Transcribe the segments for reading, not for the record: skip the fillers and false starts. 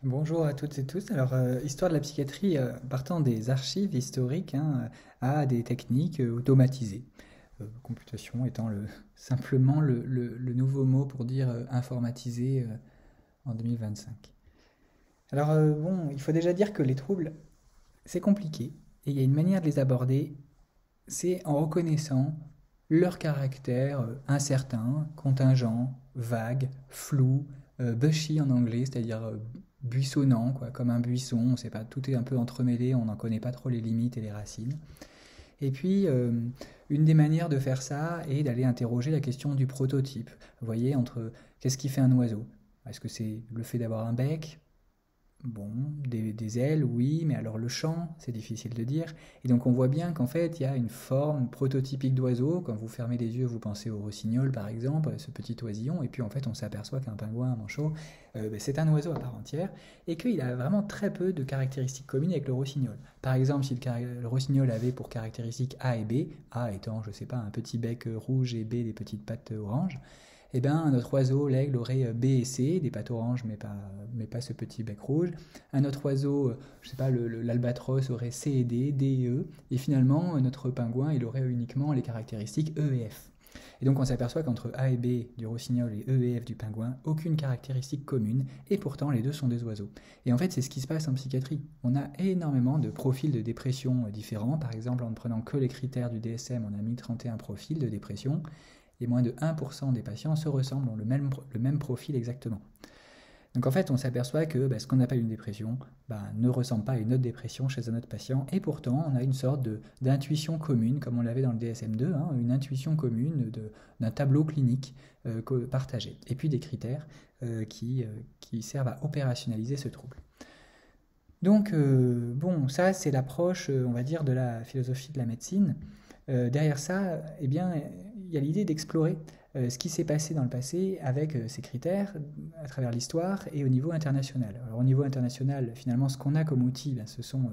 Bonjour à toutes et tous. Alors, histoire de la psychiatrie, partant des archives historiques à des techniques automatisées. Computation étant simplement le nouveau mot pour dire informatisé en 2025. Alors, bon, il faut déjà dire que les troubles, c'est compliqué. Et il y a une manière de les aborder, c'est en reconnaissant leur caractère incertain, contingent, vague, flou, bushy en anglais, c'est-à-dire buissonnant, quoi, comme un buisson, on sait pas, tout est un peu entremêlé, on n'en connaît pas trop les limites et les racines. Et puis, une des manières de faire ça est d'aller interroger la question du prototype. Vous voyez, entre qu'est-ce qui fait un oiseau? Est-ce que c'est le fait d'avoir un bec? Bon, des ailes, oui, mais alors le chant, c'est difficile de dire. Et donc on voit bien qu'en fait, il y a une forme prototypique d'oiseau. Quand vous fermez les yeux, vous pensez au rossignol, par exemple, ce petit oisillon, et puis en fait, on s'aperçoit qu'un pingouin, un manchot, c'est un oiseau à part entière, et qu'il a vraiment très peu de caractéristiques communes avec le rossignol. Par exemple, si le rossignol avait pour caractéristiques A et B, A étant, je sais pas, un petit bec rouge et B des petites pattes oranges, eh bien, notre oiseau, l'aigle, aurait B et C, des pattes oranges, mais pas ce petit bec rouge. Un autre oiseau, je sais pas, l'albatros aurait C et D, D et E. Et finalement, notre pingouin, il aurait uniquement les caractéristiques E et F. Et donc on s'aperçoit qu'entre A et B du rossignol et E et F du pingouin, aucune caractéristique commune, et pourtant les deux sont des oiseaux. Et en fait, c'est ce qui se passe en psychiatrie. On a énormément de profils de dépression différents. Par exemple, en ne prenant que les critères du DSM, on a mis 31 profils de dépression et moins de 1% des patients se ressemblent, ont le même profil exactement. Donc en fait, on s'aperçoit que ce qu'on appelle une dépression ne ressemble pas à une autre dépression chez un autre patient, et pourtant on a une sorte d'intuition commune, comme on l'avait dans le DSM-2, une intuition commune d'un tableau clinique partagé, et puis des critères qui servent à opérationnaliser ce trouble. Donc, bon, ça c'est l'approche, on va dire, de la philosophie de la médecine. Derrière ça, eh bien, il y a l'idée d'explorer ce qui s'est passé dans le passé avec ces critères à travers l'histoire et au niveau international. Alors au niveau international, finalement, ce qu'on a comme outil, ce sont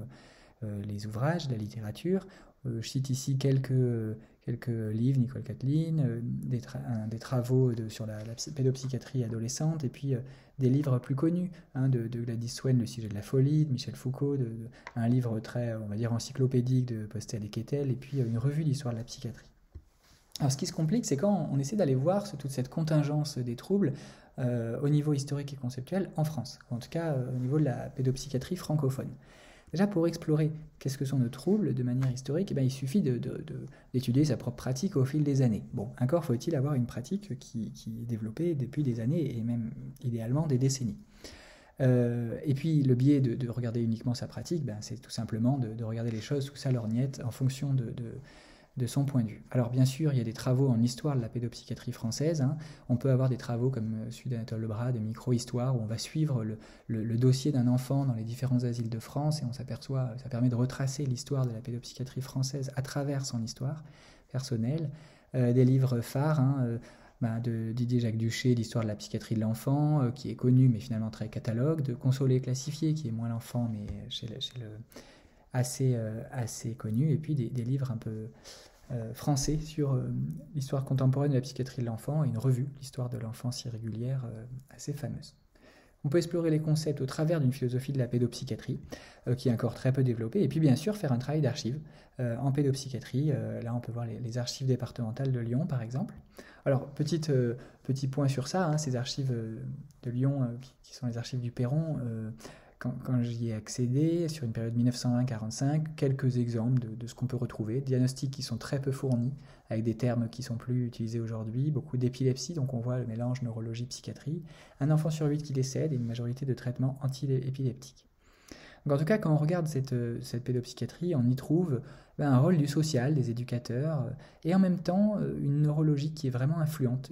les ouvrages, la littérature. Je cite ici quelques livres, Nicole Kathleen, des travaux sur la pédopsychiatrie adolescente, et puis des livres plus connus, de Gladys Swen, Le sujet de la folie, de Michel Foucault, un livre très, on va dire, encyclopédique de Postel et Kettel, et puis une revue d'histoire de la psychiatrie. Alors ce qui se complique, c'est quand on essaie d'aller voir toute cette contingence des troubles au niveau historique et conceptuel en France, en tout cas au niveau de la pédopsychiatrie francophone. Déjà, pour explorer qu'est-ce que sont nos troubles de manière historique, il suffit d'étudier sa propre pratique au fil des années. Bon, encore faut-il avoir une pratique qui est développée depuis des années et même idéalement des décennies. Et puis le biais de regarder uniquement sa pratique, c'est tout simplement de regarder les choses sous sa lorgnette en fonction de son point de vue. Alors bien sûr, il y a des travaux en histoire de la pédopsychiatrie française. On peut avoir des travaux comme celui d'Anatole Lebras, de micro-histoire, où on va suivre le dossier d'un enfant dans les différents asiles de France, et on s'aperçoit, ça permet de retracer l'histoire de la pédopsychiatrie française à travers son histoire personnelle. Des livres phares, de Didier Jacques Duché, l'histoire de la psychiatrie de l'enfant, qui est connu mais finalement très catalogue, de Consolé classifié, qui est moins l'enfant mais assez connu, et puis des livres un peu français sur l'histoire contemporaine de la psychiatrie de l'enfant, et une revue, l'histoire de l'enfance irrégulière, assez fameuse. On peut explorer les concepts au travers d'une philosophie de la pédopsychiatrie qui est encore très peu développée, et puis bien sûr faire un travail d'archives en pédopsychiatrie. Là on peut voir les archives départementales de Lyon par exemple. Alors petit point sur ça, ces archives de Lyon qui sont les archives du Perron, quand j'y ai accédé, sur une période 1920-45, quelques exemples de ce qu'on peut retrouver. Diagnostics qui sont très peu fournis, avec des termes qui sont plus utilisés aujourd'hui, beaucoup d'épilepsie, donc on voit le mélange neurologie-psychiatrie, un enfant sur 8 qui décède, et une majorité de traitements anti-épileptiques. Donc en tout cas, quand on regarde cette pédopsychiatrie, on y trouve un rôle du social, des éducateurs, et en même temps une neurologie qui est vraiment influente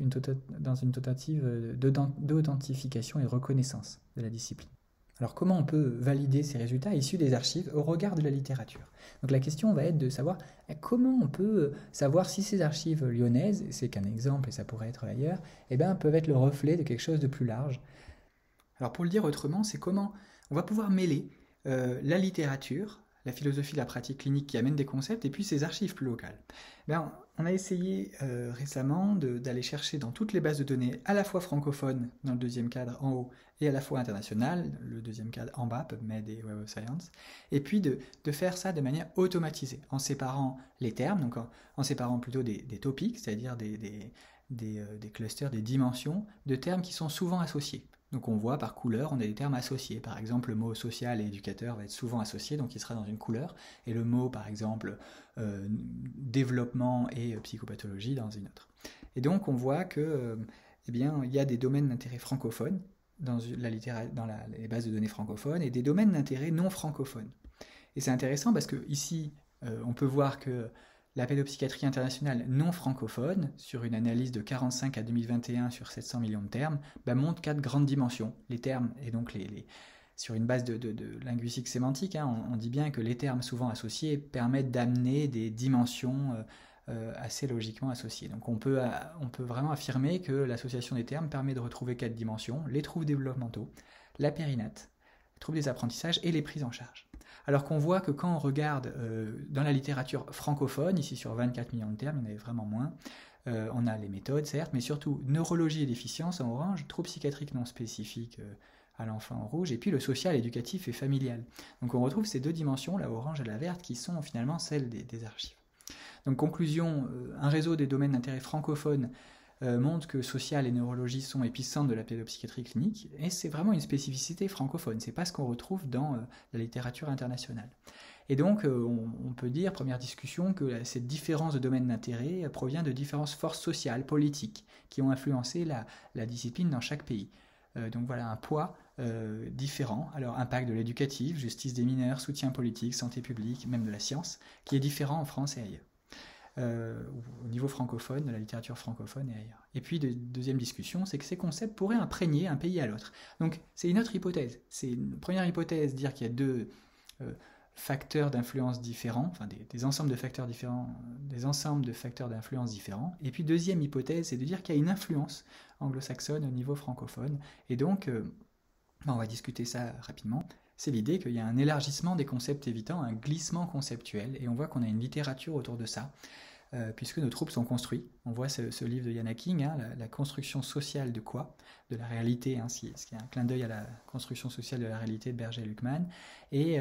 dans une tentative d'authentification et de reconnaissance de la discipline. Alors comment on peut valider ces résultats issus des archives au regard de la littérature? Donc la question va être de savoir comment on peut savoir si ces archives lyonnaises, c'est qu'un exemple et ça pourrait être ailleurs, peuvent être le reflet de quelque chose de plus large. Alors pour le dire autrement, c'est comment on va pouvoir mêler la littérature, la philosophie de la pratique clinique qui amène des concepts, et puis ces archives plus locales. On a essayé récemment d'aller chercher dans toutes les bases de données, à la fois francophones, dans le deuxième cadre en haut, et à la fois international, le deuxième cadre en bas, PubMed et Web of Science, et puis de faire ça de manière automatisée, en séparant les termes, donc en séparant plutôt des topics, c'est-à-dire des clusters, des dimensions de termes qui sont souvent associés. Donc on voit par couleur, on a des termes associés. Par exemple, le mot social et éducateur va être souvent associé, donc il sera dans une couleur, et le mot, par exemple, développement et psychopathologie dans une autre. Et donc on voit que, il y a des domaines d'intérêt francophones dans les bases de données francophones et des domaines d'intérêt non francophones. Et c'est intéressant parce que ici, on peut voir que la pédopsychiatrie internationale non francophone, sur une analyse de 45 à 2021 sur 700 millions de termes, montre 4 grandes dimensions. Les termes, et donc sur une base de linguistique sémantique, on dit bien que les termes souvent associés permettent d'amener des dimensions assez logiquement associées. Donc on peut vraiment affirmer que l'association des termes permet de retrouver 4 dimensions, les troubles développementaux, la périnate, les troubles des apprentissages et les prises en charge. Alors qu'on voit que quand on regarde dans la littérature francophone, ici sur 24 millions de termes, il y en avait vraiment moins, on a les méthodes certes, mais surtout neurologie et déficience en orange, troubles psychiatriques non spécifiques à l'enfant en rouge, et puis le social, éducatif et familial. Donc on retrouve ces deux dimensions, la orange et la verte, qui sont finalement celles des archives. Donc conclusion, un réseau des domaines d'intérêt francophones montre que social et neurologie sont épicentres de la pédopsychiatrie clinique, et c'est vraiment une spécificité francophone, c'est pas ce qu'on retrouve dans la littérature internationale. Et donc on peut dire, première discussion, que cette différence de domaine d'intérêt provient de différentes forces sociales, politiques, qui ont influencé la discipline dans chaque pays. Donc voilà, un poids différent, alors impact de l'éducatif, justice des mineurs, soutien politique, santé publique, même de la science, qui est différent en France et ailleurs. Au niveau francophone, de la littérature francophone et ailleurs. Et puis, deuxième discussion, c'est que ces concepts pourraient imprégner un pays à l'autre. Donc, c'est une autre hypothèse. C'est une première hypothèse, dire qu'il y a deux facteurs d'influence différents, enfin des ensembles de facteurs différents, des ensembles de facteurs d'influence différents. Et puis, deuxième hypothèse, c'est de dire qu'il y a une influence anglo-saxonne au niveau francophone. Et donc, on va discuter ça rapidement. C'est l'idée qu'il y a un élargissement des concepts évitant un glissement conceptuel, et on voit qu'on a une littérature autour de ça, puisque nos troubles sont construits. On voit ce livre de Yana King, la construction sociale de quoi? De la réalité, ce qui est un clin d'œil à la construction sociale de la réalité de Berger et Luckmann. Et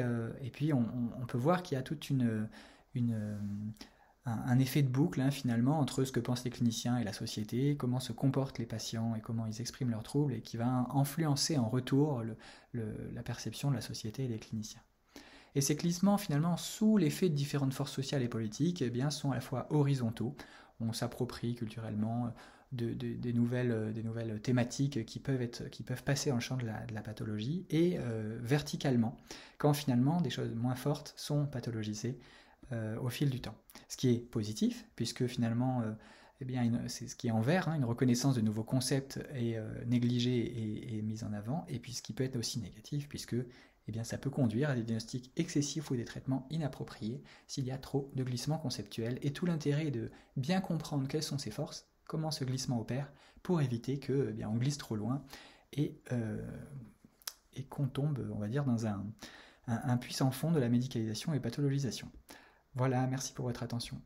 puis on peut voir qu'il y a toute un effet de boucle finalement entre ce que pensent les cliniciens et la société, comment se comportent les patients et comment ils expriment leurs troubles, et qui va influencer en retour la perception de la société et des cliniciens. Et ces glissements finalement sous l'effet de différentes forces sociales et politiques sont à la fois horizontaux, on s'approprie culturellement des nouvelles thématiques qui peuvent passer dans le champ de la pathologie, et verticalement, quand finalement des choses moins fortes sont pathologisées au fil du temps. Ce qui est positif, puisque finalement, c'est ce qui est en vert, une reconnaissance de nouveaux concepts est négligée et mise en avant, et puis ce qui peut être aussi négatif, puisque ça peut conduire à des diagnostics excessifs ou des traitements inappropriés s'il y a trop de glissements conceptuels, et tout l'intérêt est de bien comprendre quelles sont ces forces, comment ce glissement opère, pour éviter que on glisse trop loin et qu'on tombe, on va dire, dans un puissant fond de la médicalisation et pathologisation. Voilà, merci pour votre attention.